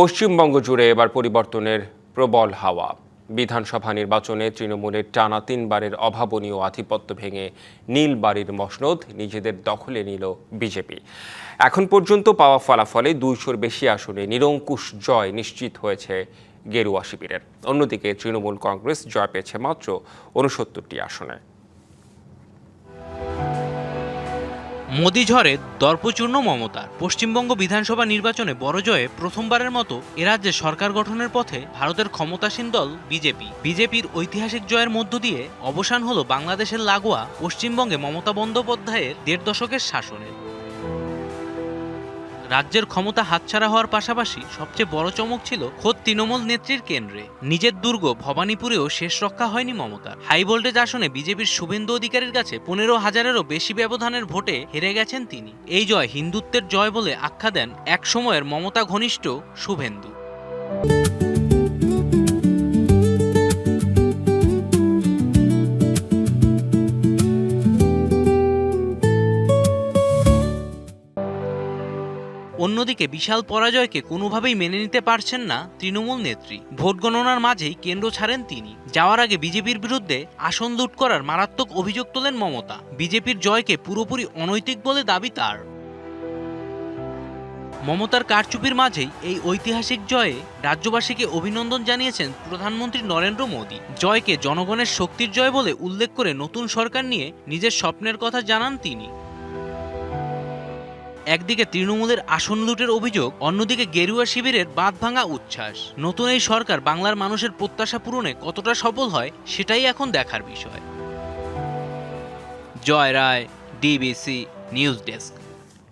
পশ্চিমবঙ্গ জুড়ে এবার পরিবর্তনের প্রবল হাওয়া। বিধানসভা নির্বাচনে তৃণমূলের টানা 3বারের অভাবনীয় আধিপত্য ভেঙে নীলবাড়ির মসনদ নিজেদের দখলে নিল বিজেপি। এখন পর্যন্ত পাওয়া ফলাফলে 200-র বেশি আসনে নিরঙ্কুশ জয় নিশ্চিত হয়েছে গেরুয়া শিবিরের। অন্যদিকে তৃণমূল কংগ্রেস জয় পেয়েছে মাত্র 69টি আসনে। মোদি ঝড়ে দর্পচূর্ণ মমতার। পশ্চিমবঙ্গ বিধানসভা নির্বাচনে বড় জয়ে প্রথমবারের মতো এরাজ্যে সরকার গঠনের পথে ভারতের ক্ষমতাসীন দল বিজেপির ঐতিহাসিক জয়ের মধ্য দিয়ে অবসান হলো বাংলাদেশের লাগোয়া পশ্চিমবঙ্গে মমতা বন্দ্যোপাধ্যায়ের 1.5 দশকের শাসনের। রাজ্যের ক্ষমতা হাতছাড়া হওয়ার পাশাপাশি সবচেয়ে বড় চমক ছিল খোদ তৃণমূল নেত্রীর কেন্দ্রে। নিজের দুর্গ ভবানীপুরেও শেষ রক্ষা হয়নি মমতার। হাই ভোল্টেজ আসনে বিজেপির শুভেন্দু অধিকারীর কাছে 15,000-এরও বেশি ব্যবধানের ভোটে হেরে গেছেন তিনি। এই জয় হিন্দুত্বের জয় বলে আখ্যা দেন এক সময়ের মমতা ঘনিষ্ঠ শুভেন্দু। অন্যদিকে বিশাল পরাজয়কে কোনোভাবেই মেনে নিতে পারছেন না তৃণমূল নেত্রী। ভোট গণনার মাঝেই কেন্দ্র ছাড়েন তিনি। যাওয়ার আগে বিজেপির বিরুদ্ধে আসন লুট করার মারাত্মক অভিযোগ তোলেন মমতা। বিজেপির জয়কে পুরোপুরি অনৈতিক বলে দাবি তার। মমতার কারচুপির মাঝেই এই ঐতিহাসিক জয়ে রাজ্যবাসীকে অভিনন্দন জানিয়েছেন প্রধানমন্ত্রী নরেন্দ্র মোদী। জয়কে জনগণের শক্তির জয় বলে উল্লেখ করে নতুন সরকার নিয়ে নিজের স্বপ্নের কথা জানান তিনি। একদিকে তৃণমূলের আসন লুটের অভিযোগ, অন্যদিকে গেরুয়া শিবিরের বাঁধভাঙা উচ্ছ্বাস। নতুন এই সরকার বাংলার মানুষের প্রত্যাশা পূরণে কতটা সফল হয় সেটাই এখন দেখার বিষয়। জয় রায়, ডিবিসি নিউজ ডেস্ক।